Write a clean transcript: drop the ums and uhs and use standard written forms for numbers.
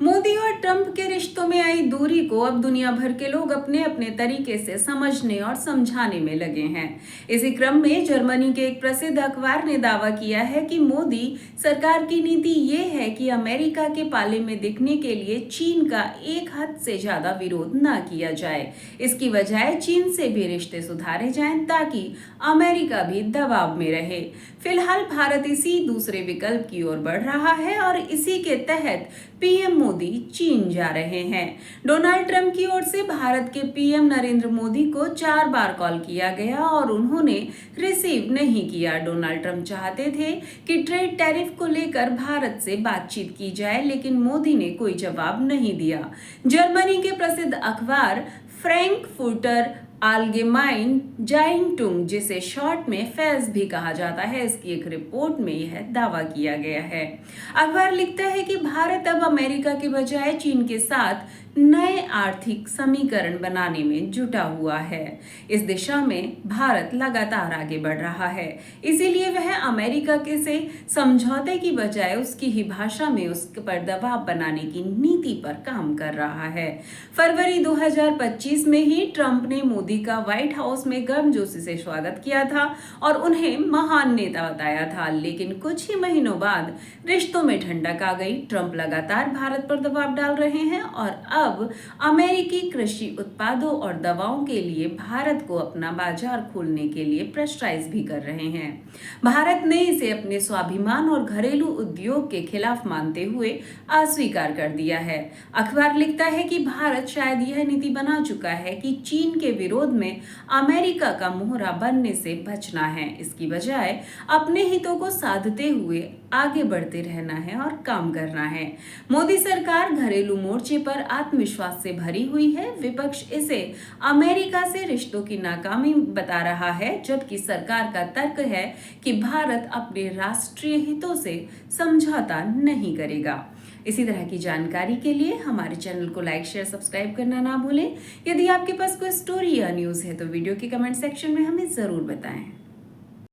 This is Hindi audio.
मोदी और ट्रंप के रिश्तों में आई दूरी को अब दुनिया भर के लोग अपने अपने तरीके से समझने और समझाने में लगे हैं। इसी क्रम में जर्मनी के एक प्रसिद्ध अखबार ने दावा किया है कि मोदी सरकार की नीति ये है कि अमेरिका के पाले में दिखने के लिए चीन का एक हद से ज्यादा विरोध न किया जाए। इसकी बजाय चीन से भी रिश्ते सुधारे जाएं ताकि अमेरिका भी दबाव में रहे। फिलहाल भारत इसी दूसरे विकल्प की ओर बढ़ रहा है और इसी के तहत पीएम मोदी चीन जा रहे हैं। डोनाल्ड ट्रंप की ओर से भारत के पीएम नरेंद्र मोदी को 4 बार कॉल किया गया और उन्होंने रिसीव नहीं किया। डोनाल्ड ट्रंप चाहते थे कि ट्रेड टैरिफ को लेकर भारत से बातचीत की जाए, लेकिन मोदी ने कोई जवाब नहीं दिया। जर्मनी के प्रसिद्ध अखबार फ्रैंकफर्टर आलगेमाइन ज़ाइटुंग, जिसे शॉर्ट में फैज भी कहा जाता है, इसकी एक रिपोर्ट में यह दावा किया गया है। अखबार लिखता है कि भारत अब अमेरिका के बजाय चीन के साथ नए आर्थिक समीकरण बनाने में जुटा हुआ है। इस दिशा में भारत लगातार आगे बढ़ रहा है, इसीलिए वह अमेरिका के से समझौते की बजाय उसकी ही भाषा में उस पर दबाव बनाने की नीति पर काम कर रहा है। फरवरी 2025 में ही ट्रंप ने मोदी का व्हाइट हाउस में गर्मजोशी से स्वागत किया था और उन्हें महान नेता बताया था, लेकिन कुछ ही महीनों बाद रिश्तों में ठंडक आ गई। ट्रंप लगातार भारत पर दबाव डाल रहे हैं और अब अमेरिकी कृषि उत्पादों और दवाओं के लिए भारत को अपना बाजार खोलने के लिए प्रेशराइज भी कर रहे हैं। भारत ने इसे अपने स्वाभिमान और घरेलू उद्योग के खिलाफ मानते हुए अस्वीकार कर दिया है। अखबार लिखता है कि भारत शायद यह नीति बना चुका है कि चीन के विरोध में अमेरिका का मोहरा बनने से बचना है। इसकी बजाय अपने हितों को साधते हुए आगे बढ़ते रहना है और काम करना है। मोदी सरकार घरेलू मोर्चे पर आत्मविश्वास से भरी हुई है। विपक्ष इसे अमेरिका से रिश्तों की नाकामी बता रहा है, जबकि सरकार का तर्क है कि भारत अपने राष्ट्रीय हितों से समझौता नहीं करेगा। इसी तरह की जानकारी के लिए हमारे चैनल को लाइक, शेयर, सब्सक्राइब करना ना भूलें। यदि आपके पास कोई स्टोरी या न्यूज़ है तो वीडियो के कमेंट सेक्शन में हमें ज़रूर बताएं।